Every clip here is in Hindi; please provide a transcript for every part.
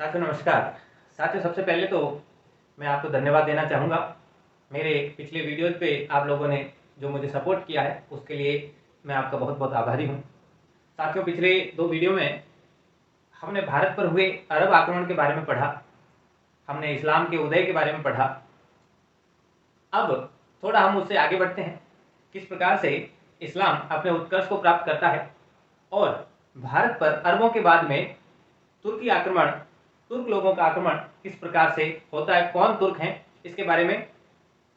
साथियों नमस्कार। साथियों सबसे पहले तो मैं आपको धन्यवाद देना चाहूँगा। मेरे पिछले वीडियोज़ पे आप लोगों ने जो मुझे सपोर्ट किया है उसके लिए मैं आपका बहुत बहुत आभारी हूँ। साथियों पिछले 2 वीडियो में हमने भारत पर हुए अरब आक्रमण के बारे में पढ़ा, हमने इस्लाम के उदय के बारे में पढ़ा। अब थोड़ा हम उससे आगे बढ़ते हैं, किस प्रकार से इस्लाम अपने उत्कर्ष को प्राप्त करता है और भारत पर अरबों के बाद में तुर्की आक्रमण, तुर्क लोगों का आक्रमण किस प्रकार से होता है, कौन तुर्क हैं, इसके बारे में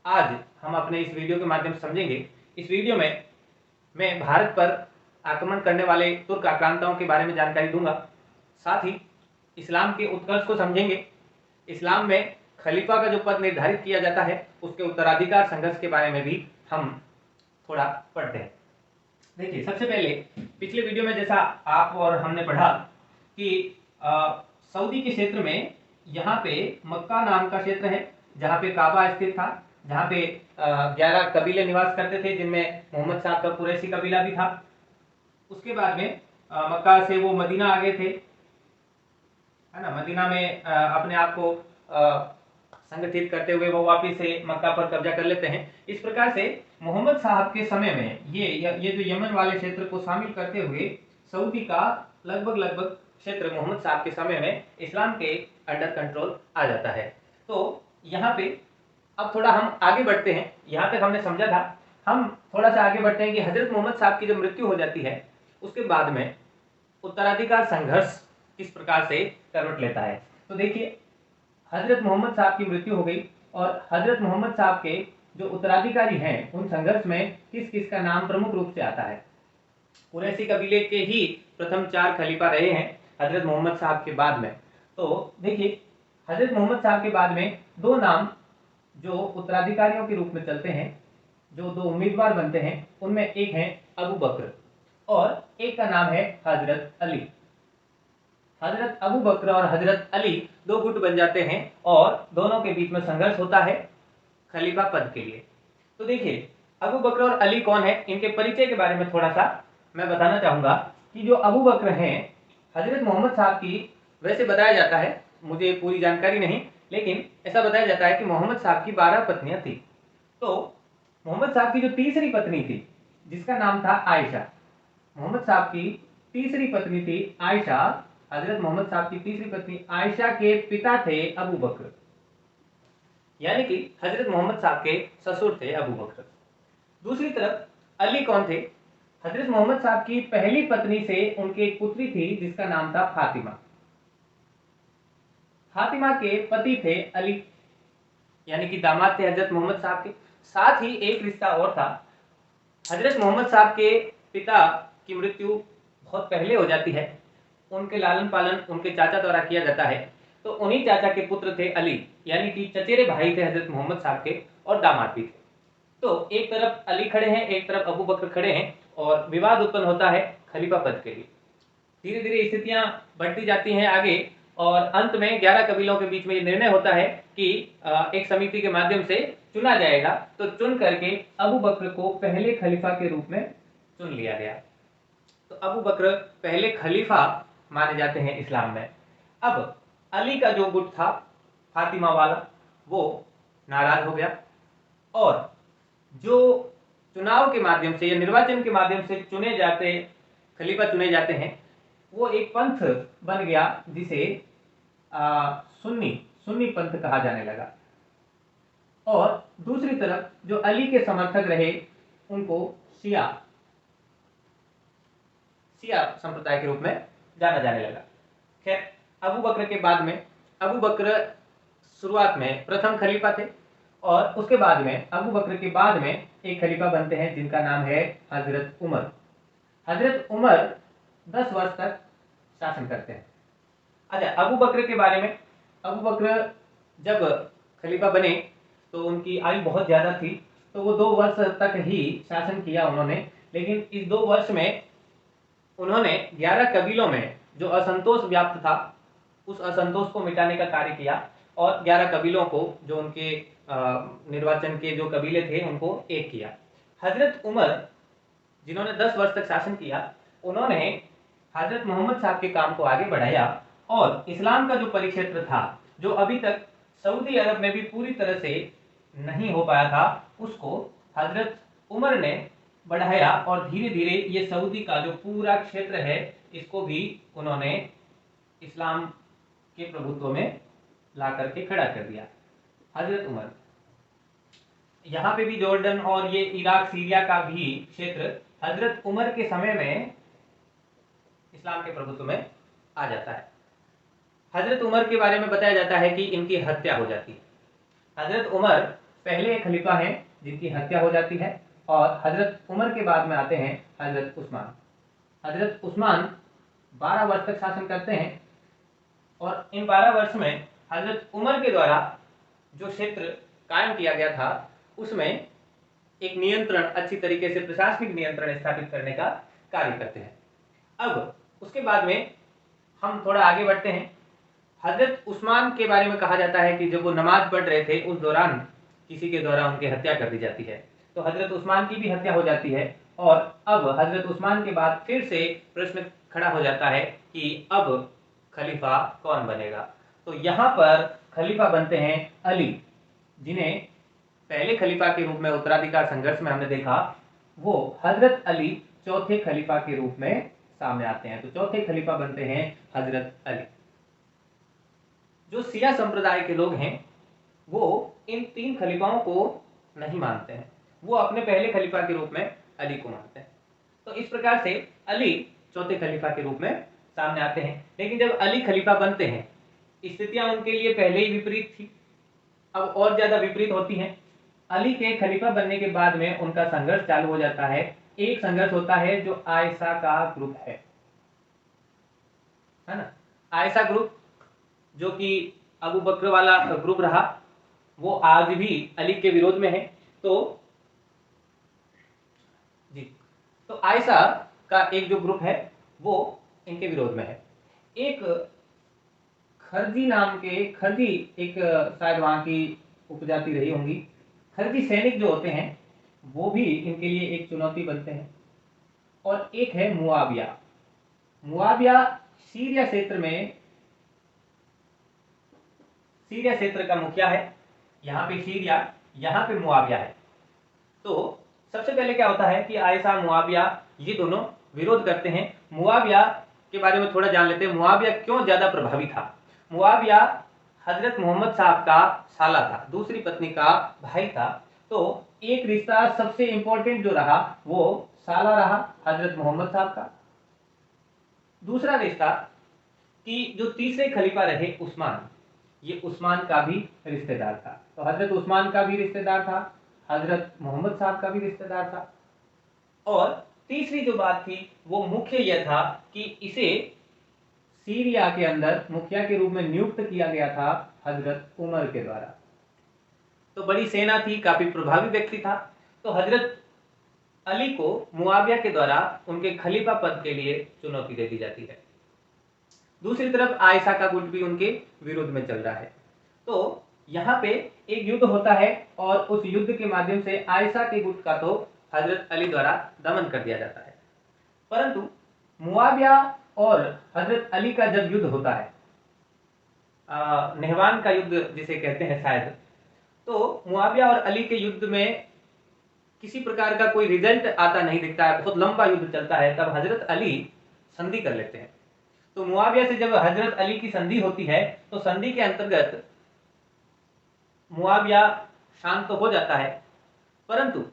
आज हम अपने इस वीडियो के माध्यम से समझेंगे। इस वीडियो में मैं भारत पर आक्रमण करने वाले तुर्क आक्रांताओं के बारे में जानकारी दूंगा, साथ ही इस्लाम के उत्कर्ष को समझेंगे। इस्लाम में खलीफा का जो पद निर्धारित किया जाता है उसके उत्तराधिकार संघर्ष के बारे में भी हम थोड़ा पढ़ते हैं। देखिए सबसे पहले पिछले वीडियो में जैसा आप और हमने पढ़ा कि सऊदी के क्षेत्र में यहाँ पे मक्का नाम का क्षेत्र है जहाँ पे काबा स्थित था, जहाँ पे 11 कबीले निवास करते थे जिनमें मोहम्मद साहब का कुरैशी कबीला भी था। उसके बाद में मक्का से वो मदीना आ गए थे, है ना। मदीना में अपने आप को संगठित करते हुए वो वापिस से मक्का पर कब्जा कर लेते हैं। इस प्रकार से मोहम्मद साहब के समय में ये जो यमन वाले क्षेत्र को शामिल करते हुए सऊदी का लगभग क्षेत्र मोहम्मद साहब के समय में इस्लाम के अंडर कंट्रोल आ जाता है। तो यहाँ पे अब थोड़ा हम आगे बढ़ते हैं। यहाँ तक हमने समझा था, हम थोड़ा सा आगे बढ़ते हैं कि हजरत मोहम्मद साहब की जब मृत्यु हो जाती है उसके बाद में उत्तराधिकार संघर्ष किस प्रकार से करवट लेता है। तो देखिए हजरत मोहम्मद साहब की मृत्यु हो गई और हजरत मोहम्मद साहब के जो उत्तराधिकारी हैं उन संघर्ष में किस किस का नाम प्रमुख रूप से आता है। कुरैशी कबीले के ही प्रथम 4 खलीफा रहे हैं हजरत मोहम्मद साहब के बाद में। तो देखिए हजरत मोहम्मद साहब के बाद में 2 नाम जो उत्तराधिकारियों के रूप में चलते हैं, जो 2 उम्मीदवार बनते हैं, उनमें एक है अबू बकर और एक का नाम है हजरत अली। हजरत अबू बकर और हजरत अली 2 गुट बन जाते हैं और दोनों के बीच में संघर्ष होता है खलीफा पद के लिए। तो देखिए अबू बकर और अली कौन है, इनके परिचय के बारे में थोड़ा सा मैं बताना चाहूंगा कि जो अबू बकर हैं हजरत मोहम्मद साहब की, वैसे बताया जाता है, मुझे पूरी जानकारी नहीं, लेकिन ऐसा बताया जाता है कि मोहम्मद साहब की 12 पत्नियां थी। तो मोहम्मद साहब की जो तीसरी पत्नी थी जिसका नाम था आयशा, मोहम्मद साहब की तीसरी पत्नी थी आयशा, हजरत मोहम्मद साहब की तीसरी पत्नी आयशा के पिता थे अबू बकर, यानी कि हजरत मोहम्मद साहब के ससुर थे अबू बकर। दूसरी तरफ अली कौन थे, हजरत मोहम्मद साहब की पहली पत्नी से उनकी एक पुत्री थी जिसका नाम था फातिमा। फातिमा के पति थे अली, यानी कि दामाद थे हजरत मोहम्मद साहब के। साथ ही एक रिश्ता और था, हजरत मोहम्मद साहब के पिता की मृत्यु बहुत पहले हो जाती है, उनके लालन पालन उनके चाचा द्वारा किया जाता है। तो उन्हीं चाचा के पुत्र थे अली, यानी कि चचेरे भाई थे हजरत मोहम्मद साहब के और दामाद भी थे। तो एक तरफ अली खड़े हैं, एक तरफ अबू बकर खड़े हैं और विवाद उत्पन्न होता है खलीफा पद के लिए। धीरे धीरे स्थितियां बढ़ती जाती हैं आगे और अंत में 11 कबीलों के बीच में ये निर्णय होता है कि एक समिति के माध्यम से चुना जाएगा। तो चुन करके अबू बकर को पहले खलीफा के रूप में चुन लिया गया। तो अबू बकर पहले खलीफा माने जाते हैं इस्लाम में। अब अली का जो गुट था फातिमा वाला वो नाराज हो गया और जो चुनाव के माध्यम से या निर्वाचन के माध्यम से खलीफा चुने जाते हैं वो एक पंथ बन गया जिसे सुन्नी पंथ कहा जाने लगा। और दूसरी तरफ जो अली के समर्थक रहे उनको शिया संप्रदाय के रूप में जाना जाने लगा। खैर अबू बकर के बाद में, अबू बकर शुरुआत में प्रथम खलीफा थे और उसके बाद में अबू बकर के बाद में एक खलीफा बनते हैं जिनका नाम है हजरत उमर। हजरत उमर 10 वर्ष तक शासन करते हैं। अच्छा, अबू बकर के बारे में, अबू बकर जब खलीफा बने तो उनकी आयु बहुत ज़्यादा थी, तो वो 2 वर्ष तक ही शासन किया उन्होंने। लेकिन इस 2 वर्ष में उन्होंने 11 कबीलों में जो असंतोष व्याप्त था उस असंतोष को मिटाने का कार्य किया और 11 कबीलों को, जो उनके निर्वाचन के जो कबीले थे, उनको एक किया। हजरत उमर जिन्होंने 10 वर्ष तक शासन किया, उन्होंने हजरत मोहम्मद साहब के काम को आगे बढ़ाया और इस्लाम का जो परिक्षेत्र था, जो अभी तक सऊदी अरब में भी पूरी तरह से नहीं हो पाया था, उसको हजरत उमर ने बढ़ाया और धीरे धीरे ये सऊदी का जो पूरा क्षेत्र है इसको भी उन्होंने इस्लाम के प्रभुत्व में ला करके खड़ा कर दिया। हजरत उमर, यहाँ पे भी जॉर्डन और ये इराक सीरिया का भी क्षेत्र हजरत उमर के समय में इस्लाम के प्रभुत्व में आ जाता है। हजरत उमर के बारे में बताया जाता है कि इनकी हत्या हो जाती है। हजरत उमर पहले खलीफा हैं जिनकी हत्या हो जाती है, और हजरत उमर के बाद में आते हैं हजरत उस्मान। हजरत उस्मान 12 वर्ष तक शासन करते हैं, और इन 12 वर्ष में हजरत उमर के द्वारा जो क्षेत्र कायम किया गया था उसमें एक नियंत्रण, अच्छी तरीके से प्रशासनिक नियंत्रण स्थापित करने का कार्य करते हैं। अब उसके बाद में हम थोड़ा आगे बढ़ते हैं। हजरत उस्मान के बारे में कहा जाता है कि जब वो नमाज पढ़ रहे थे उस दौरान किसी के द्वारा उनकी हत्या कर दी जाती है, तो हजरत उस्मान की भी हत्या हो जाती है। और अब हजरत उस्मान के बाद फिर से प्रश्न खड़ा हो जाता है कि अब खलीफा कौन बनेगा। तो यहाँ पर खलीफा बनते हैं अली, जिन्हें पहले खलीफा के रूप में उत्तराधिकार संघर्ष में हमने देखा, वो हजरत अली चौथे खलीफा के रूप में सामने आते हैं। तो चौथे खलीफा बनते हैं हजरत अली। जो शिया संप्रदाय के लोग हैं वो इन 3 खलीफाओं को नहीं मानते हैं, वो अपने पहले खलीफा के रूप में अली को मानते हैं। तो इस प्रकार से अली चौथे खलीफा के रूप में सामने आते हैं। लेकिन जब अली खलीफा बनते हैं, स्थितियां उनके लिए पहले ही विपरीत थी, अब और ज्यादा विपरीत होती हैं। अली के खलीफा बनने के बाद में उनका संघर्ष चालू हो जाता है। एक संघर्ष होता है जो आयशा का ग्रुप है ना। आयशा ग्रुप जो कि अबू बकर वाला ग्रुप रहा, वो आज भी अली के विरोध में है। तो जी, तो आयशा का एक जो ग्रुप है वो इनके विरोध में है। एक खरजी नाम के, खरजी एक शायद वहां की उपजाति रही होंगी, खरजी सैनिक जो होते हैं वो भी इनके लिए एक चुनौती बनते हैं। और एक है मुआविया। मुआविया सीरिया क्षेत्र में, सीरिया क्षेत्र का मुखिया है। यहाँ पे सीरिया, यहाँ पे मुआविया है। तो सबसे पहले क्या होता है कि आयशा मुआविया ये दोनों विरोध करते हैं। मुआविया के बारे में थोड़ा जान लेते हैं। मुआविया क्यों ज्यादा प्रभावी था। मुआविया हजरत मोहम्मद साहब का साला था, दूसरी पत्नी का भाई था। तो एक रिश्ता सबसे इंपॉर्टेंट जो रहा वो साला रहा हजरत मोहम्मद साहब का। दूसरा रिश्ता कि जो तीसरे खलीफा रहे उस्मान, ये उस्मान का भी रिश्तेदार था। तो हजरत उस्मान का भी रिश्तेदार था, हजरत मोहम्मद साहब का भी रिश्तेदार था। और तीसरी जो बात थी वो मुख्य यह था कि इसे सीरिया के अंदर मुखिया के रूप में नियुक्त किया गया था हजरत उमर के द्वारा। तो बड़ी सेना थी, काफी प्रभावी व्यक्ति था। तो हजरत अली को मुआविया के द्वारा उनके खलीफा पद के लिए चुनौती दे दी जाती है। दूसरी तरफ आयशा का गुट भी उनके विरोध में चल रहा है। तो यहाँ पे एक युद्ध होता है, और उस युद्ध के माध्यम से आयशा के गुट का तो हजरत अली द्वारा दमन कर दिया जाता है। परंतु मुआविया और हजरत अली का जब युद्ध होता है, नेहवान का युद्ध जिसे कहते हैं शायद, तो मुआविया और अली के युद्ध में किसी प्रकार का कोई रिजल्ट आता नहीं दिखता है, बहुत लंबा युद्ध चलता है। तब हजरत अली संधि कर लेते हैं। तो मुआविया से जब हजरत अली की संधि होती है, तो संधि के अंतर्गत मुआविया शांत तो हो जाता है, परंतु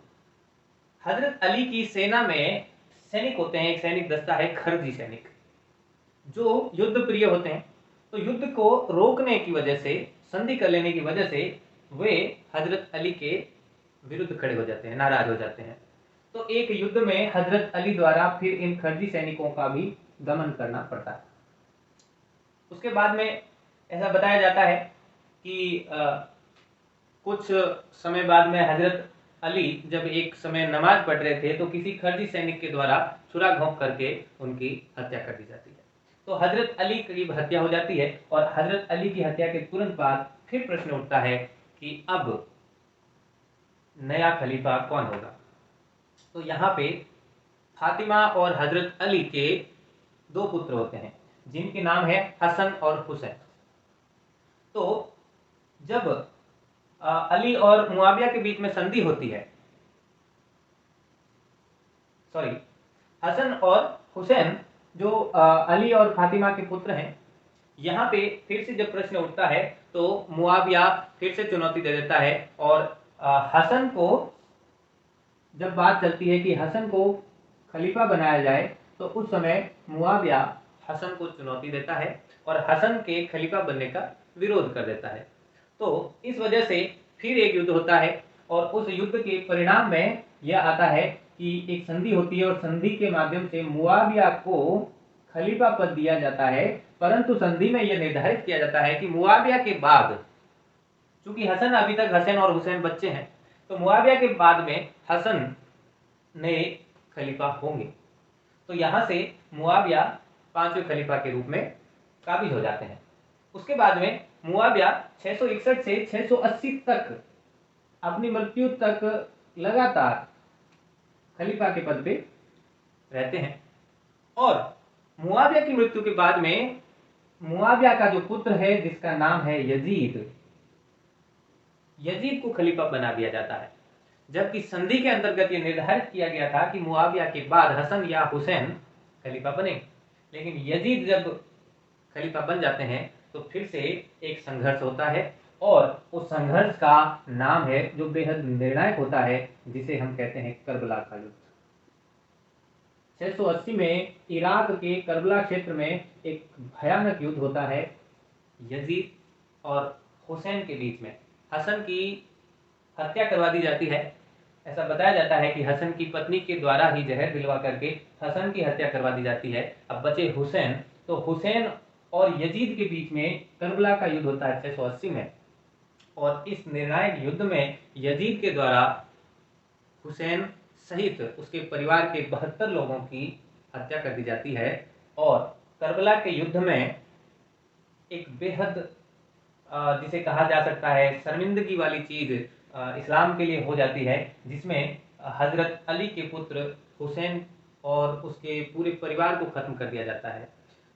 हजरत अली की सेना में सैनिक होते हैं, एक सैनिक दस्ता है खरजी सैनिक, जो युद्ध प्रिय होते हैं। तो युद्ध को रोकने की वजह से, संधि कर लेने की वजह से वे हजरत अली के विरुद्ध खड़े हो जाते हैं, नाराज हो जाते हैं। तो एक युद्ध में हजरत अली द्वारा फिर इन खरजी सैनिकों का भी दमन करना पड़ता है। उसके बाद में ऐसा बताया जाता है कि कुछ समय बाद में हजरत अली जब एक समय नमाज पढ़ रहे थे, तो किसी खरजी सैनिक के द्वारा छुरा घोंप करके उनकी हत्या कर दी जाती है। तो हजरत अली की हत्या हो जाती है, और हजरत अली की हत्या के तुरंत बाद फिर प्रश्न उठता है कि अब नया खलीफा कौन होगा। तो यहाँ पे फातिमा और हजरत अली के 2 पुत्र होते हैं। जिनके नाम है हसन और हुसैन। तो जब अली और मुआविया के बीच में संधि होती है, सॉरी, हसन और हुसैन जो अली और फातिमा के पुत्र हैं, यहाँ पे फिर से जब प्रश्न उठता है तो मुआविया फिर से चुनौती दे देता है और हसन को, जब बात चलती है कि हसन को खलीफा बनाया जाए, तो उस समय मुआविया हसन को चुनौती देता है और हसन के खलीफा बनने का विरोध कर देता है। तो इस वजह से फिर एक युद्ध होता है और उस युद्ध के परिणाम में यह आता है कि एक संधि होती है और संधि के माध्यम से मुआविया को खलीफा पद दिया जाता है। परंतु संधि में यह निर्धारित किया जाता है कि मुआविया के बाद, चूंकि हसन अभी तक हसन और हुसैन बच्चे हैं, तो मुआविया के बाद में हसन नए खलीफा होंगे। तो यहां से मुआविया पांचवें खलीफा के रूप में काबिज हो जाते हैं। उसके बाद में मुआविया 661 से 680 तक अपनी मृत्यु तक लगातार खलीफा के पद पे रहते हैं और मुआविया की मृत्यु के बाद में मुआविया का जो पुत्र है जिसका नाम है यजीद, यजीद को खलीफा बना दिया जाता है। जबकि संधि के अंतर्गत यह निर्धारित किया गया था कि मुआविया के बाद हसन या हुसैन खलीफा बने, लेकिन यजीद जब खलीफा बन जाते हैं तो फिर से एक संघर्ष होता है और उस संघर्ष का नाम है, जो बेहद निर्णायक होता है, जिसे हम कहते हैं करबला का युद्ध। 680 में इराक के करबला क्षेत्र में एक भयानक युद्ध होता है यजीद और हुसैन के बीच में। हसन की हत्या करवा दी जाती है। ऐसा बताया जाता है कि हसन की पत्नी के द्वारा ही जहर दिलवा करके हसन की हत्या करवा दी जाती है। अब बचे हुसैन, तो हुसैन और यजीद के बीच में करबला का युद्ध होता है 680 में और इस निर्णायक युद्ध में यजीद के द्वारा हुसैन सहित उसके परिवार के 72 लोगों की हत्या कर दी जाती है। और करबला के युद्ध में एक बेहद जिसे कहा जा सकता है शर्मिंदगी वाली चीज इस्लाम के लिए हो जाती है, जिसमें हजरत अली के पुत्र हुसैन और उसके पूरे परिवार को खत्म कर दिया जाता है।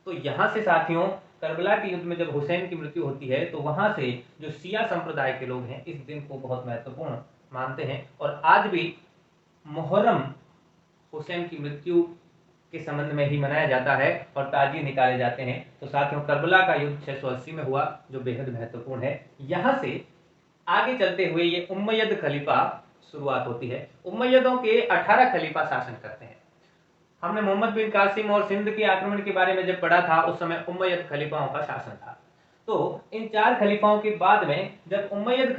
तो यहाँ से साथियों, करबला के युद्ध में जब हुसैन की मृत्यु होती है तो वहां से जो शिया संप्रदाय के लोग हैं इस दिन को बहुत महत्वपूर्ण मानते हैं और आज भी मुहर्रम हुसैन की मृत्यु के संबंध में ही मनाया जाता है और ताजिए निकाले जाते हैं। तो साथियों, करबला का युद्ध 680 में हुआ जो बेहद महत्वपूर्ण है। यहां से आगे चलते हुए ये उम्मयद खलीफा शुरुआत होती है। उम्मयदों के 18 खलीफा शासन करते हैं। हमने मोहम्मद बिन कासिम और सिंध के आक्रमण के बारे में जब पढ़ा था उस समय उम्मयद खलीफाओं का शासन था। तो इन 4 खलीफाओं के बाद में जब उम्मयद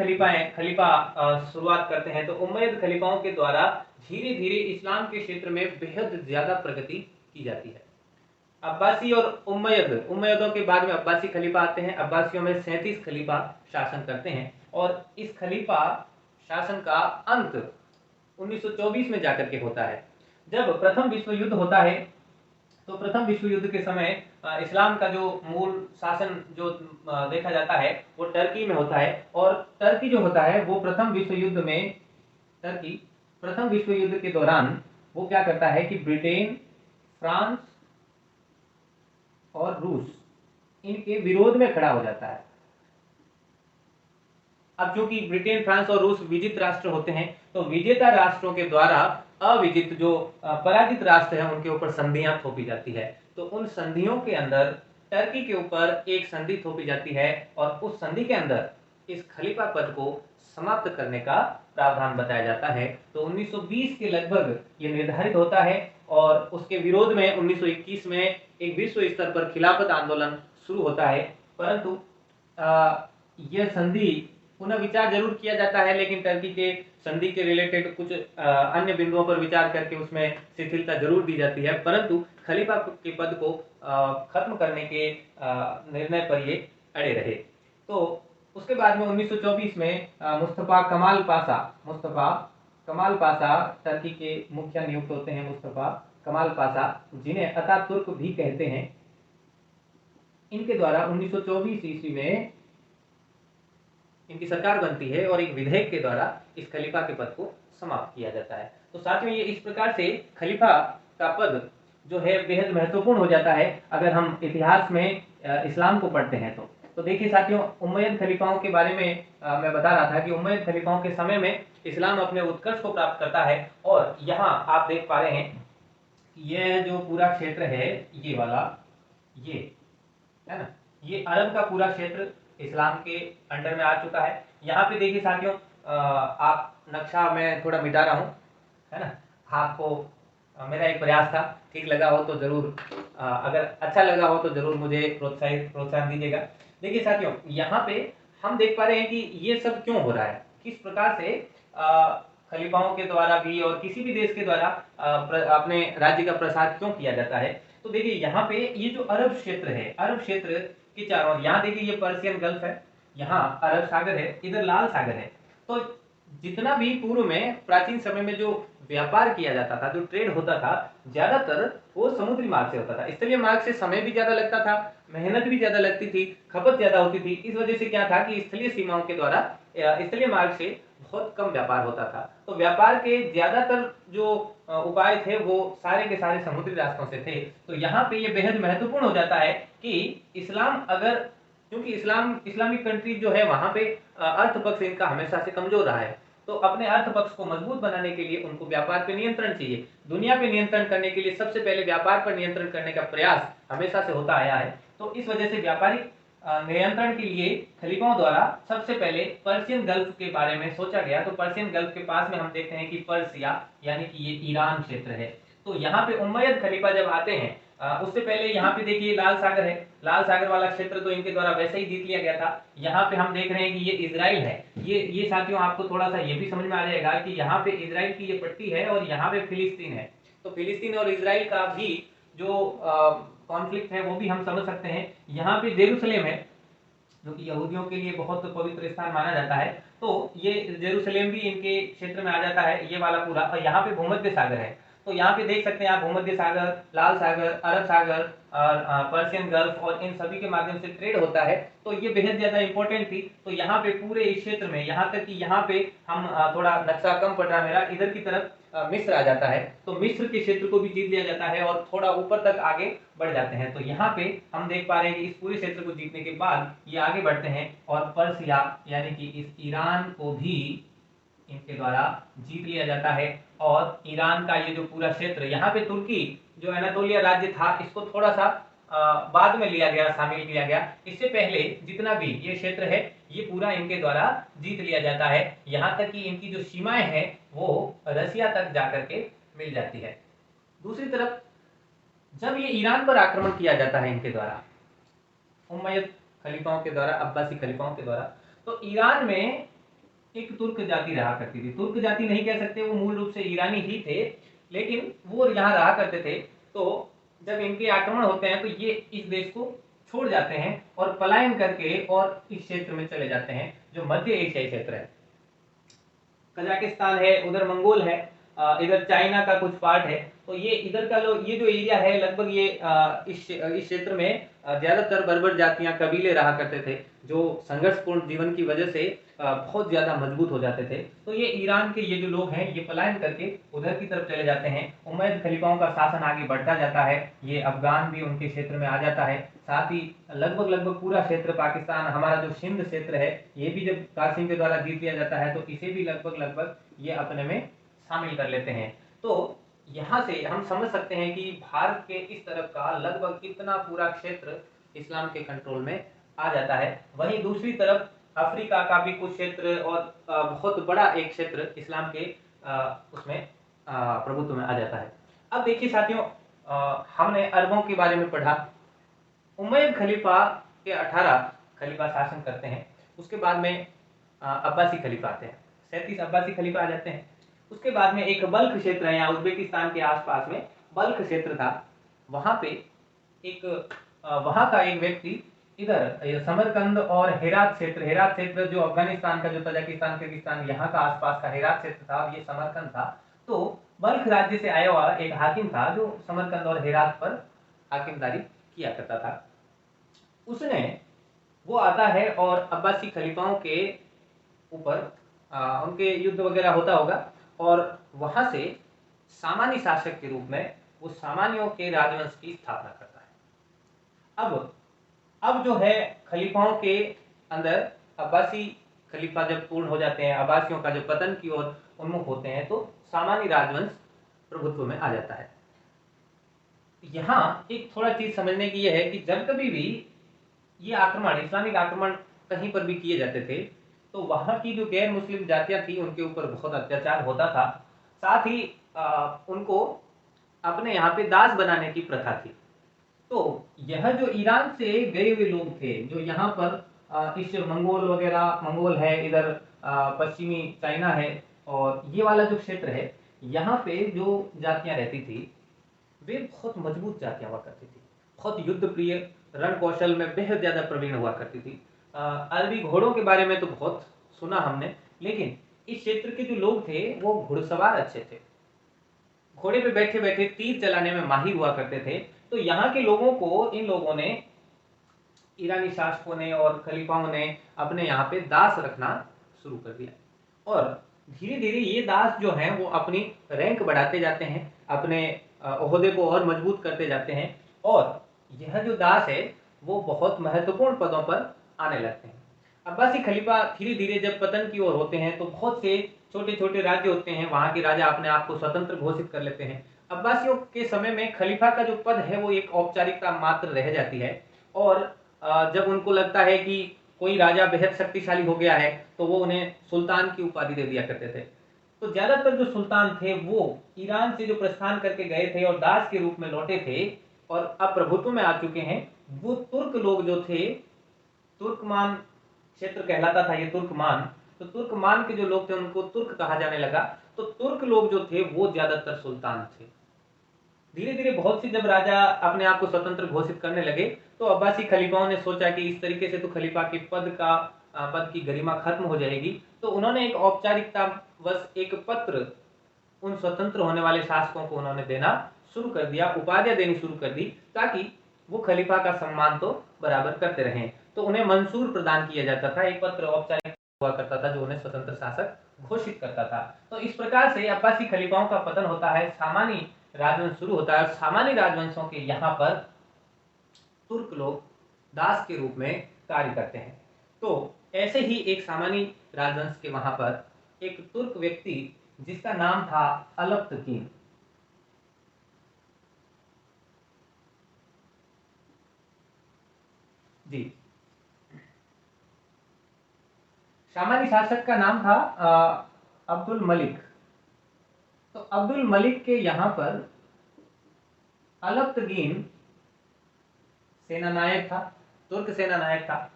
खलीफा शुरुआत करते हैं तो उम्मयद खलीफाओं के द्वारा धीरे धीरे इस्लाम के क्षेत्र में बेहद ज्यादा प्रगति की जाती है। अब्बासी और उम्मयदों के बाद में अब्बासी खलीफा आते हैं। अब्बासियों में 37 खलीफा शासन करते हैं और इस खलीफा शासन का अंत 1924 में जाकर के होता है। जब प्रथम विश्व युद्ध होता है तो प्रथम विश्व युद्ध के समय इस्लाम का जो मूल शासन जो देखा जाता है वो टर्की में होता है और टर्की जो होता है वो प्रथम विश्व युद्ध के दौरान वो क्या करता है कि ब्रिटेन, फ्रांस और रूस इनके विरोध में खड़ा हो जाता है। अब चूंकि ब्रिटेन, फ्रांस और रूस विजित राष्ट्र होते हैं तो विजेता राष्ट्रों के द्वारा अविजित जो पराजित राष्ट्र हैं उनके ऊपर संधियां थोपी जाती है। तो उन संधियों के अंदर टर्की के ऊपर एक संधि थोपी जाती है और उस संधि के अंदर इस खलीफा पद को समाप्त करने का प्रावधान बताया जाता है। तो 1920 के लगभग ये निर्धारित होता है और उसके विरोध में 1921 में एक विश्व स्तर पर खिलाफत आंदोलन शुरू होता है। परंतु यह संधि पुनः विचार जरूर किया जाता है, लेकिन टर्की के संधि के रिलेटेड कुछ अन्य बिंदुओं पर विचार करके उसमें शिथिलता जरूर दी जाती है, परंतु खलीफा के पद को खत्म करने के निर्णय पर ये अड़े रहे। तो उसके बाद में 1924 में मुस्तफा कमाल पाशा टर्की के मुखिया नियुक्त होते हैं। मुस्तफा कमाल पाशा, जिन्हें अतातुर्क भी कहते हैं, इनके द्वारा 1924 ईस्वी में इनकी सरकार बनती है और एक विधेयक के द्वारा इस खलीफा के पद को समाप्त किया जाता है। तो साथियों, ये इस प्रकार से खलीफा का पद जो है बेहद महत्वपूर्ण हो जाता है अगर हम इतिहास में इस्लाम को पढ़ते हैं तो देखिए साथियों, उमैयद खलीफाओं के बारे में मैं बता रहा था कि उमैयद खलीफाओं के समय में इस्लाम अपने उत्कर्ष को प्राप्त करता है। और यहाँ आप देख पा रहे हैं कि यह जो पूरा क्षेत्र है, ये वाला, ये है ना, ये अरब का पूरा क्षेत्र इस्लाम के अंडर में आ चुका है। यहाँ पे देखिए साथियों, आप नक्शा मैं थोड़ा मिटा रहा हूँ, है ना। आपको मेरा एक प्रयास था, ठीक लगा हो तो जरूर, अगर अच्छा लगा हो तो जरूर मुझे प्रोत्साहन दीजिएगा। देखिए साथियों, यहाँ पे हम देख पा रहे हैं कि ये सब क्यों हो रहा है, किस प्रकार से खलीफाओं के द्वारा भी और किसी भी देश के द्वारा अपने राज्य का प्रसार क्यों किया जाता है। तो देखिए यहाँ पे ये जो अरब क्षेत्र है, अरब क्षेत्र के चारों, यहाँ देखिए ये पर्शियन गल्फ है, यहाँ अरब सागर है, इधर लाल सागर है। तो जितना भी पूर्व में प्राचीन समय में जो व्यापार किया जाता था, जो ट्रेड होता था, ज्यादातर वो समुद्री मार्ग से होता था। स्थलीय मार्ग से समय भी ज्यादा लगता था, मेहनत भी ज्यादा लगती थी, खपत ज्यादा होती थी। इस वजह से क्या था कि स्थलीय सीमाओं के द्वारा स्थलीय मार्ग से बहुत कम व्यापार होता था। तो व्यापार के ज्यादातर जो उपाय थे वो सारे के सारे समुद्री रास्तों से थे। तो यहाँ पे ये बेहद महत्वपूर्ण हो जाता है कि इस्लाम अगर, क्योंकि इस्लामिक कंट्री जो है वहां पे अर्थ पक्ष इनका हमेशा से कमजोर रहा है। तो अपने अर्थ पक्ष को मजबूत बनाने के लिए उनको व्यापार पे नियंत्रण चाहिए। दुनिया पे नियंत्रण करने के लिए सबसे पहले व्यापार पर नियंत्रण करने का प्रयास हमेशा से होता आया है। तो इस वजह से व्यापारिक नियंत्रण के लिए खलीफाओं द्वारा सबसे पहले पर्शियन गल्फ के बारे में सोचा गया। तो पर्शियन गल्फ के पास में हम देखते हैं कि पर्सिया यानी कि ये ईरान क्षेत्र है। तो यहाँ पे उमैयद खलीफा जब आते हैं, उससे पहले यहाँ पे देखिए लाल सागर है, लाल सागर वाला क्षेत्र तो इनके द्वारा वैसे ही जीत लिया गया था। यहाँ पे हम देख रहे हैं कि ये इजराइल है। ये साथियों आपको थोड़ा सा ये भी समझ में आ जाएगा कि यहाँ पे इजराइल की ये पट्टी है और यहाँ पे फिलिस्तीन है। तो फिलिस्तीन और इजराइल का भी जो कॉन्फ्लिक्ट है वो भी हम समझ सकते हैं। यहाँ पे जेरूसलेम है जो कि यहूदियों के लिए बहुत पवित्र स्थान माना जाता है। तो ये जेरूसलेम भी इनके क्षेत्र में आ जाता है, ये वाला पूरा। और यहाँ पे भूमध्य सागर है। तो यहाँ पे देख सकते हैं आप, भूमध्य सागर, लाल सागर, अरब सागर और पर्शियन गल्फ, और इन सभी के माध्यम से ट्रेड होता है। तो ये बेहद ज्यादा इंपॉर्टेंट थी। तो यहाँ पे पूरे इस क्षेत्र में, यहाँ तक कि यहाँ पे हम थोड़ा नक्शा कम पड़ रहा मेरा, इधर की तरफ मिस्र आ जाता है। तो मिस्र के क्षेत्र को भी जीत लिया जाता है और थोड़ा ऊपर तक आगे बढ़ जाते हैं। तो यहाँ पे हम देख पा रहे हैं कि इस पूरे क्षेत्र को जीतने के बाद ये आगे बढ़ते हैं और पर्सिया यानी कि इस ईरान को भी इनके द्वारा जीत लिया जाता है। और ईरान का ये जो पूरा क्षेत्र, यहाँ पे तुर्की जो एनातोलिया राज्य था, इसको थोड़ा सा बाद में लिया गया, शामिल किया गया। इससे पहले जितना भी ये क्षेत्र है ये पूरा इनके द्वारा जीत लिया जाता है। यहाँ तक कि इनकी जो सीमाएं हैं वो रसिया तक जाकर के मिल जाती है। दूसरी तरफ जब ये ईरान पर आक्रमण किया जाता है इनके द्वारा, उमैयद खलीफाओं के द्वारा, अब्बासी खलीफाओं के द्वारा, तो ईरान में एक तुर्क जाति रहा करती थी। तुर्क जाति नहीं कह सकते, वो मूल रूप से ईरानी ही थे, लेकिन वो यहाँ रहा करते थे। तो जब इनके आक्रमण होते हैं तो ये इस देश को छोड़ जाते हैं और पलायन करके और इस क्षेत्र में चले जाते हैं जो मध्य एशियाई क्षेत्र है। कजाकिस्तान है, उधर मंगोल है, इधर चाइना का कुछ पार्ट है। तो ये इधर का ये जो एरिया है लगभग ये इस क्षेत्र में ज्यादातर बर्बर जातियां, कबीले रहा करते थे जो संघर्षपूर्ण जीवन की वजह से बहुत ज्यादा मजबूत हो जाते थे। तो ये ईरान के ये जो लोग हैं ये पलायन करके उधर की तरफ चले जाते हैं। उमैयद खलीफाओं का शासन आगे बढ़ता जाता है, ये अफगान भी उनके क्षेत्र में आ जाता है। साथ ही लगभग पूरा क्षेत्र पाकिस्तान, हमारा जो सिंध क्षेत्र है, ये भी जब कासिम के द्वारा जीत लिया जाता है तो इसे भी लगभग ये अपने में शामिल कर लेते हैं। तो यहाँ से हम समझ सकते हैं कि भारत के इस तरफ का लगभग इतना पूरा क्षेत्र इस्लाम के कंट्रोल में आ जाता है। वहीं दूसरी तरफ अफ्रीका का भी कुछ क्षेत्र और बहुत बड़ा एक क्षेत्र इस्लाम के उसमें प्रभुत्व में आ जाता है। अब देखिए साथियों, हमने अरबों के बारे में पढ़ा। उमैयद खलीफा के 18 खलीफा शासन करते हैं। उसके बाद में अब्बासी खलीफा आते हैं, 37 अब्बासी खलीफा आ जाते हैं। उसके बाद में एक बल्ख क्षेत्र है, यहाँ उज्बेकिस्तान के आसपास में बल्ख क्षेत्र था। वहां पे एक वहां का एक व्यक्ति इधर समरकंद और हेरात क्षेत्र जो अफगानिस्तान का, जो तजाकिस्तान, किर्गिस्तान, यहाँ का आसपास का हेरात क्षेत्र था और ये समरकंद था। तो बल्ख राज्य से आया हुआ एक हाकिम था जो समरकंद और हेरात पर हाकिमदारी किया करता था। उसने वो आता है और अब्बासी खलीफाओं के ऊपर उनके युद्ध वगैरह होता होगा और वहां से सामान्य शासक के रूप में वो सामानियों के राजवंश की स्थापना करता है। अब जो है खलीफाओं के अंदर अब्बासी खलीफा जब पूर्ण हो जाते हैं, अब्बासियों का जो पतन की ओर उन्मुख होते हैं, तो सामान्य राजवंश प्रभुत्व में आ जाता है। यहाँ एक थोड़ा चीज समझने की यह है कि जब कभी भी ये आक्रमण, इस्लामिक आक्रमण कहीं पर भी किए जाते थे, तो वहां की जो गैर मुस्लिम जातियां थी उनके ऊपर बहुत अत्याचार होता था। साथ ही उनको अपने यहाँ पे दास बनाने की प्रथा थी। तो यह जो ईरान से गए हुए लोग थे, जो यहाँ पर इस मंगोल वगैरह, मंगोल है इधर, पश्चिमी चाइना है, और ये वाला जो क्षेत्र है, यहाँ पे जो जातियां रहती थी वे बहुत मजबूत जातियां हुआ करती थी, बहुत युद्ध प्रिय, रण कौशल में बेहद ज्यादा प्रवीण हुआ करती थी। अरबी घोड़ों के बारे में तो बहुत सुना हमने, लेकिन इस क्षेत्र के जो लोग थे वो घुड़सवार अच्छे थे, घोड़े पे बैठे बैठे तीर चलाने में माहिर हुआ करते थे। तो यहाँ के लोगों को इन लोगों ने, ईरानी शासकों ने और खलीफाओं ने अपने यहाँ पे दास रखना शुरू कर दिया, और धीरे धीरे ये दास जो हैं वो अपनी रैंक बढ़ाते जाते हैं, अपने ओहदे को और मजबूत करते जाते हैं, और यह जो दास है वो बहुत महत्वपूर्ण पदों पर आने लगते हैं। अब्बासी खलीफा धीरे धीरे जब पतन की ओर होते हैं तो बहुत से छोटे छोटे राज्य होते हैं, वहां के राजा अपने आप को स्वतंत्र घोषित कर लेते हैं। अब्बासियों के समय में खलीफा का जो पद है वो एक औपचारिकता मात्र रह जाती है, और जब उनको लगता है कि कोई राजा बेहद शक्तिशाली हो गया है तो वो उन्हें सुल्तान की उपाधि दे दिया करते थे। तो ज्यादातर जो सुल्तान थे वो ईरान से जो प्रस्थान करके गए थे और दास के रूप में लौटे थे और अब प्रभुत्व में आ चुके हैं, वो तुर्क लोग जो थे, तुर्कमान क्षेत्र कहलाता था ये तुर्कमान, तो तुर्कमान के जो लोग थे उनको तुर्क कहा जाने लगा। तो तुर्क लोग जो थे वो ज्यादातर सुल्तान थे। धीरे धीरे बहुत सी जब राजा अपने आप को स्वतंत्र घोषित करने लगे तो अब्बासी खलीफाओं ने सोचा कि इस तरीके से तो खलीफा के पद की गरिमा खत्म हो जाएगी। तो उन्होंने एक औपचारिकता बस एक पत्र उन स्वतंत्र होने वाले शासकों को उन्होंने देना शुरू कर दिया, उपाधियां देनी शुरू कर दी, ताकि वो खलीफा का सम्मान तो बराबर करते रहें। तो उन्हें मंसूर प्रदान किया जाता था, एक पत्र औपचारिक हुआ करता था जो उन्हें स्वतंत्र शासक घोषित करता था। तो इस प्रकार से अब्बासी खलीफाओं का पतन होता है, सामान्य राजवंश शुरू होता है, और सामान्य राजवंशों के यहाँ पर तुर्क लोग दास के रूप में कार्य करते हैं। तो ऐसे ही एक सामान्य राजवंश के वहां पर एक तुर्क व्यक्ति जिसका नाम था अलप्तकीन, जी, सामान्य शासक का नाम था अब्दुल मलिक। तो अब्दुल मलिक के यहाँ पर अलप्तकीन सेनानायक था, तुर्क सेनानायक था।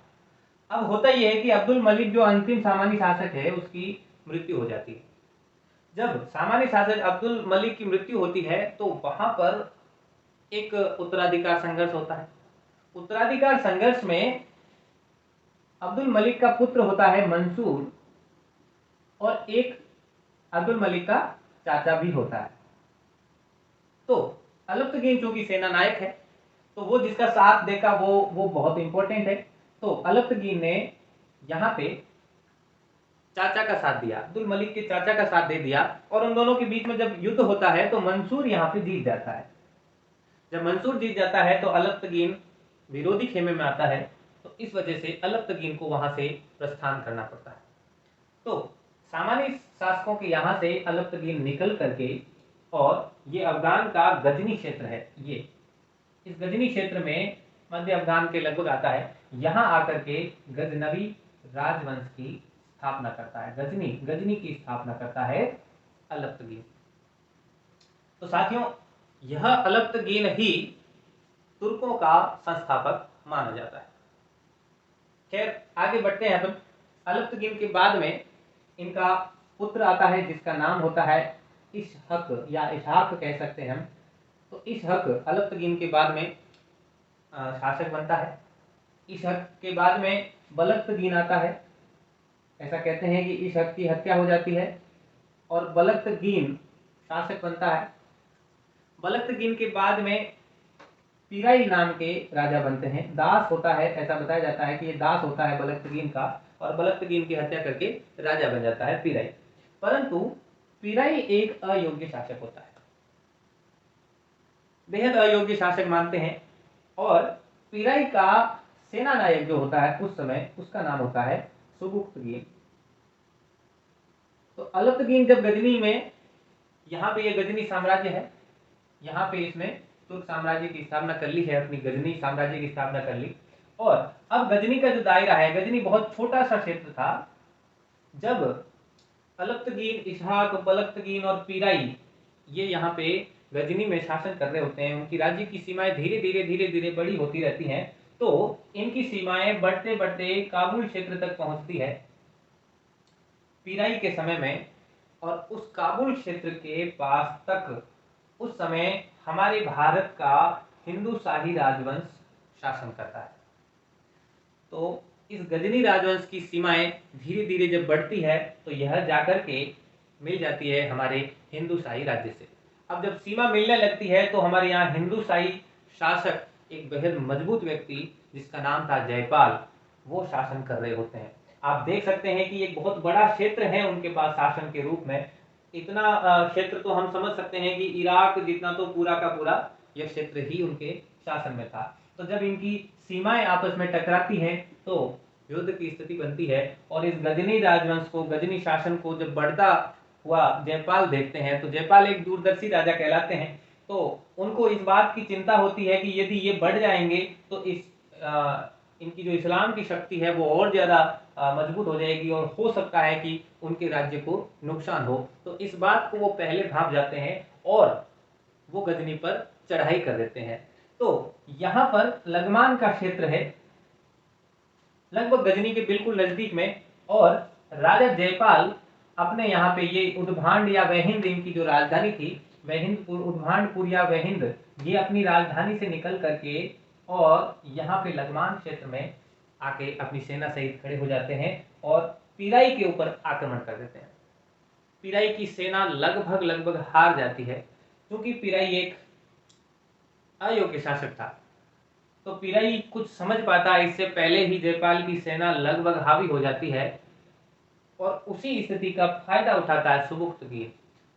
अब होता यह है कि अब्दुल मलिक जो अंतिम सामान्य शासक है उसकी मृत्यु हो जाती है। जब सामान्य शासक अब्दुल मलिक की मृत्यु होती है तो वहां पर एक उत्तराधिकार संघर्ष होता है। उत्तराधिकार संघर्ष में अब्दुल मलिक का पुत्र होता है मंसूर, और एक अब्दुल मलिक का चाचा भी होता है। तो अलप्तकीन चूंकि सेना नायक है तो वो जिसका साथ देगा वो बहुत इंपॉर्टेंट है। तो अलप्तकीन ने यहाँ पे चाचा का साथ दिया, अब्दुल मलिक के चाचा का साथ दे दिया, और उन दोनों के बीच में जब युद्ध होता है तो मंसूर यहाँ पे जीत जाता है। जब मंसूर जीत जाता है तो अलप्तकीन विरोधी खेमे में आता है, तो इस वजह से अलप्तकीन को वहां से प्रस्थान करना पड़ता है। तो सामान्य शासकों के यहाँ से अलप्तकीन निकल करके, और ये अफगान का गजनी क्षेत्र है, ये इस गजनी क्षेत्र में मध्य अफगान के लगभग आता है, यहाँ आकर के गजनवी राजवंश की स्थापना करता है, गजनी की स्थापना करता है अलप्तकीन। तो साथियों, यह अलप्तकीन ही तुर्कों का संस्थापक माना जाता है। खैर आगे बढ़ते हैं अपन। अलप्तकीन के बाद में इनका पुत्र आता है जिसका नाम होता है इशहक या इशहाक कह सकते हैं हम। तो इशहक अलप्तकीन के बाद में शासक बनता है। इशहक के बाद में बलक्तकीन आता है। ऐसा कहते हैं कि इशहक की हत्या हो जाती है और बलक्तकीन शासक बनता है। बलक्तकीन के बाद में पीराई नाम के राजा बनते हैं। दास होता है, ऐसा बताया जाता है कि ये दास होता है बलक्तकीन का, और बलक्तकीन की हत्या करके राजा बन जाता है पीराई। परंतु पीराई एक अयोग्य शासक होता है। बेहद अयोग्य शासक मानते हैं। और पीराई का सेना नायक जो होता है उस समय, उसका नाम होता है सुबुक्तगीन। तो अलत्तगीन जब गजनी में, यहाँ पे ये गजनी साम्राज्य है, यहाँ पे इसने तुर्क साम्राज्य की स्थापना कर ली है, अपनी गजनी साम्राज्य की स्थापना कर ली। और अब गजनी का जो दायरा है, गजनी बहुत छोटा सा क्षेत्र था। जब अलत्तगीन, इसहाक, बलत्तगीन और पीराई ये यहाँ पे गजनी में शासन कर रहे होते हैं, उनकी राज्य की सीमाएं धीरे धीरे बड़ी होती रहती हैं। तो इनकी सीमाएं बढ़ते बढ़ते काबुल क्षेत्र तक पहुंचती है पीराई के समय में। और उस काबुल क्षेत्र के पास तक उस समय हमारे भारत का हिंदू शाही राजवंश शासन करता है। तो इस गजनी राजवंश की सीमाएं धीरे धीरे जब बढ़ती है तो यह जाकर के मिल जाती है हमारे हिंदू शाही राज्य से। अब जब सीमा मिलने लगती है तो हमारे यहाँ हिंदू शाही शासक, एक बेहद मजबूत व्यक्ति जिसका नाम था जयपाल, वो शासन कर रहे होते हैं। आप देख सकते हैं कि एक बहुत बड़ा क्षेत्र है उनके पास शासन के रूप में। इतना क्षेत्र तो हम समझ सकते हैं कि इराक जितना तो पूरा का पूरा यह क्षेत्र ही उनके शासन में था। तो जब इनकी सीमाएं आपस में टकराती हैं तो युद्ध की स्थिति बनती है। और इस गजनी राजवंश को, गजनी शासन को जब बढ़ता हुआ जयपाल देखते हैं, तो जयपाल एक दूरदर्शी राजा कहलाते हैं। तो उनको इस बात की चिंता होती है कि यदि ये बढ़ जाएंगे तो इनकी जो इस्लाम की शक्ति है वो और ज्यादा मजबूत हो जाएगी और हो सकता है कि उनके राज्य को नुकसान हो। तो इस बात को वो पहले भांप जाते हैं और वो गजनी पर चढ़ाई कर देते हैं। तो यहाँ पर लगमान का क्षेत्र है, लगभग गजनी के बिल्कुल नजदीक में। और राजा जयपाल अपने यहाँ पे ये उद्भांड या वहिंद, इनकी जो राजधानी थी वहिंदपुर, उद्भांडपुर या वहिंद, ये अपनी राजधानी से निकल करके और यहाँ पे लगमान क्षेत्र में आके अपनी सेना सहित खड़े हो जाते हैं और पीराई के ऊपर आक्रमण कर देते हैं। पीराई की सेना लगभग हार जाती है क्योंकि पीराई एक अयोग्य शासक था। तो पीराई कुछ समझ पाता है, इससे पहले ही जयपाल की सेना लगभग हावी हो जाती है और उसी स्थिति का फायदा उठाता है सुबुक्तगीन।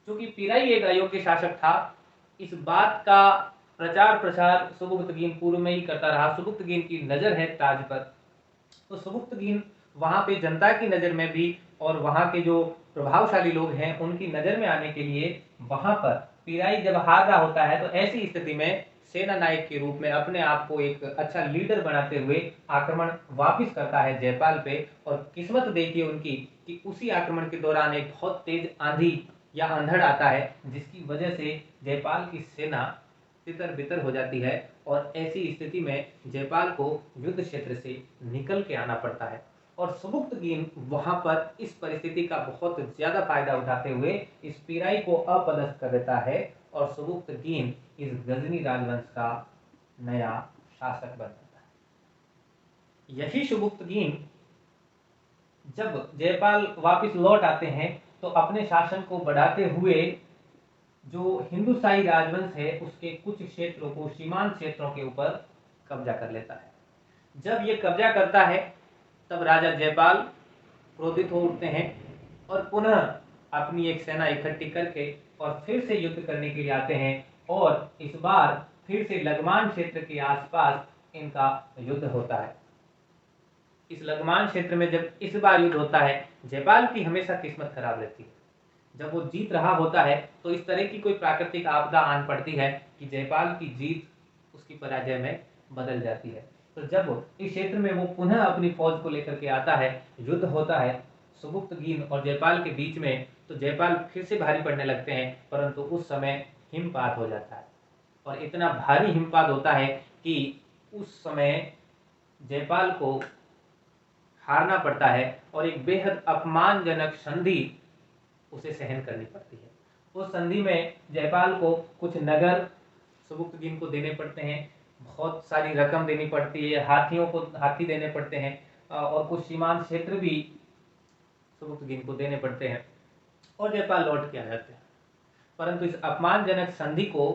क्योंकि पीराई एक अयोग्य शासक था, इस बात का प्रचार प्रसार सुबुक्तगीन पूर्व में ही करता रहा। सुबुक्तगीन की नजर है ताज पर, तो सुबुक्तगीन वहां पे जनता की नजर में भी और वहां के जो प्रभावशाली लोग हैं उनकी नजर में आने के लिए वहां पर पीराई जब हार रहा होता है तो ऐसी स्थिति में सेना नायक के रूप में अपने आप को एक अच्छा लीडर बनाते हुए आक्रमण वापस करता है जयपाल पे। और किस्मत देखिए उनकी कि उसी आक्रमण के दौरान एक बहुत तेज आंधी या अंधड़ आता है जिसकी वजह से जयपाल की सेना तितर बितर हो जाती है और ऐसी स्थिति में जयपाल को युद्ध क्षेत्र से निकल के आना पड़ता है। और सुबुक्तगीन वहां पर इस परिस्थिति का बहुत ज्यादा फायदा उठाते हुए इस पीराई को अपदस्थ कर देता है और सुबुक्तगीन इस गजनी राजवंश का नया शासक बन जाता है। यही सुबुक्तगीन जब जयपाल वापस लौट आते हैं तो अपने शासन को बढ़ाते हुए जो हिंदुशाही राजवंश है उसके कुछ क्षेत्रों को, सीमांत क्षेत्रों के ऊपर कब्जा कर लेता है। जब ये कब्जा करता है तब राजा जयपाल क्रोधित हो उठते हैं और पुनः अपनी एक सेना इकट्ठी करके और फिर से युद्ध करने के लिए आते हैं। और इस बार फिर से लगमान क्षेत्र के आसपास इनका युद्ध होता है। इस लगमान क्षेत्र में जब इस बार युद्ध होता है, जयपाल की हमेशा किस्मत खराब रहती है। जब वो जीत रहा होता है तो इस तरह की कोई प्राकृतिक आपदा आन पड़ती है कि जयपाल की जीत उसकी पराजय में बदल जाती है। तो जब इस क्षेत्र में वो पुनः अपनी फौज को लेकर के आता है, युद्ध होता है सुबुक्तगीन और जयपाल के बीच में, तो जयपाल फिर से भारी पड़ने लगते हैं। परंतु उस समय हिमपात हो जाता है और इतना भारी हिमपात होता है कि उस समय जयपाल को हारना पड़ता है और एक बेहद अपमानजनक संधि उसे सहन करनी पड़ती है। उस संधि में जयपाल को कुछ नगर सुबुक्तगीन को देने पड़ते हैं, बहुत सारी रकम देनी पड़ती है, हाथियों को हाथी देने पड़ते हैं और कुछ सीमांत क्षेत्र भी सुबुक्तगीन को देने पड़ते हैं और जयपाल लौट के आ जाते हैं। परंतु इस अपमानजनक संधि को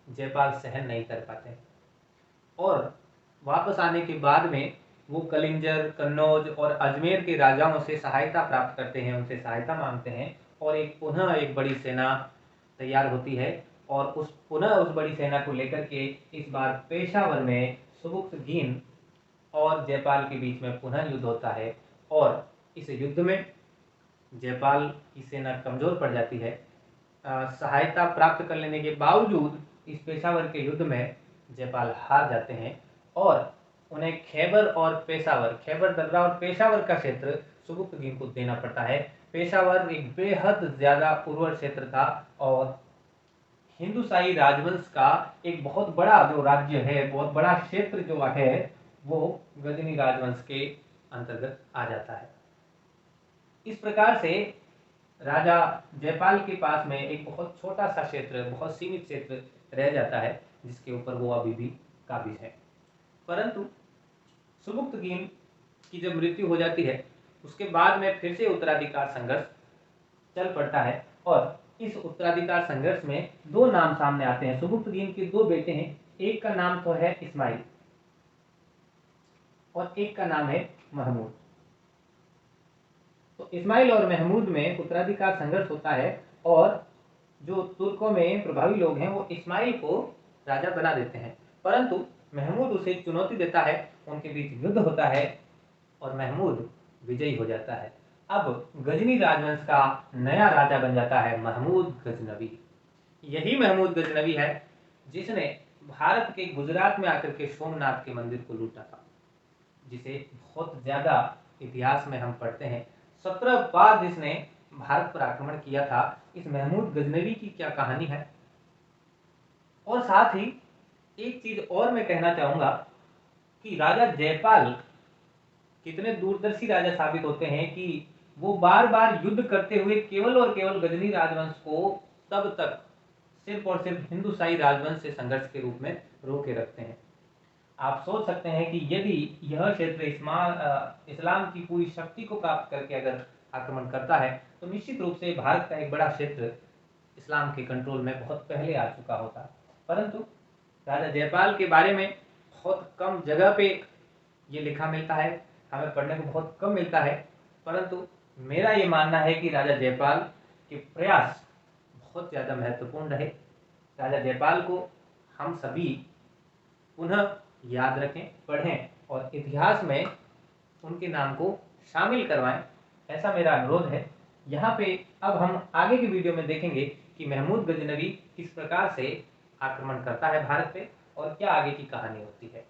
जयपाल सहन नहीं कर पाते और वापस आने के बाद में वो कलिंजर, कन्नौज और अजमेर के राजाओं से सहायता प्राप्त करते हैं, उनसे सहायता मांगते हैं और एक पुनः एक बड़ी सेना तैयार होती है और पुनः उस बड़ी सेना को लेकर के इस बार पेशावर में सुबुक्तगीन और जयपाल के बीच में पुनः युद्ध होता है और इस युद्ध में जयपाल की सेना कमजोर पड़ जाती है। सहायता प्राप्त कर लेने के बावजूद इस पेशावर के युद्ध में जयपाल हार जाते हैं और उन्हें खैबर और पेशावर, खैबर दर्रा और पेशावर का क्षेत्र सुबुक्तगीन को देना पड़ता है। पेशावर एक बेहद ज्यादा उर्वर क्षेत्र था और हिंदुशाही राजवंश का एक बहुत बड़ा जो राज्य है, बहुत बड़ा क्षेत्र जो है, वो गजनी राजवंश के अंतर्गत आ जाता है। इस प्रकार से राजा जयपाल के पास में एक बहुत छोटा सा क्षेत्र, बहुत सीमित क्षेत्र रह जाता है जिसके ऊपर वो अभी भी काबिज है। परंतु सुबुक्तगीन की जब मृत्यु हो जाती है उसके बाद में फिर से उत्तराधिकार संघर्ष चल पड़ता है और इस उत्तराधिकार संघर्ष में दो नाम सामने आते हैं। सुबुक्तगीन के दो बेटे हैं, एक का नाम तो है इस्माइल और एक का नाम है महमूद। तो इस्माइल और महमूद में उत्तराधिकार संघर्ष होता है और जो तुर्कों में प्रभावी लोग हैं वो इस्माइल को राजा बना देते हैं, परंतु महमूद उसे चुनौती देता है, उनके बीच युद्ध होता है और महमूद विजयी हो जाता है। अब गजनी राजवंश का नया राजा बन जाता है महमूद गजनवी। यही महमूद गजनवी है जिसने भारत के गुजरात में आकर के सोमनाथ के मंदिर को लूटा था, जिसे बहुत ज्यादा इतिहास में हम पढ़ते हैं। 17 बार जिसने भारत पर आक्रमण किया था। इस महमूद गजनवी की क्या कहानी है। और साथ ही एक चीज और मैं कहना चाहूंगा कि राजा जयपाल कितने दूरदर्शी राजा साबित होते हैं कि वो बार बार युद्ध करते हुए केवल और केवल गजनी राजवंश को तब तक सिर्फ और सिर्फ हिंदुशाही राजवंश से संघर्ष के रूप में रोके रखते हैं। आप सोच सकते हैं कि यदि यह क्षेत्र इस्लाम की पूरी शक्ति को प्राप्त करके अगर आक्रमण करता है तो निश्चित रूप से भारत का एक बड़ा क्षेत्र इस्लाम के कंट्रोल में बहुत पहले आ चुका होता। परंतु राजा जयपाल के बारे में बहुत कम जगह पे ये लिखा मिलता है, हमें पढ़ने को बहुत कम मिलता है, परंतु मेरा ये मानना है कि राजा जयपाल के प्रयास बहुत ज़्यादा महत्वपूर्ण रहे। राजा जयपाल को हम सभी पुनः याद रखें, पढ़ें और इतिहास में उनके नाम को शामिल करवाएं, ऐसा मेरा अनुरोध है। यहाँ पे अब हम आगे की वीडियो में देखेंगे कि महमूद गजनवी किस प्रकार से आक्रमण करता है भारत पे और क्या आगे की कहानी होती है।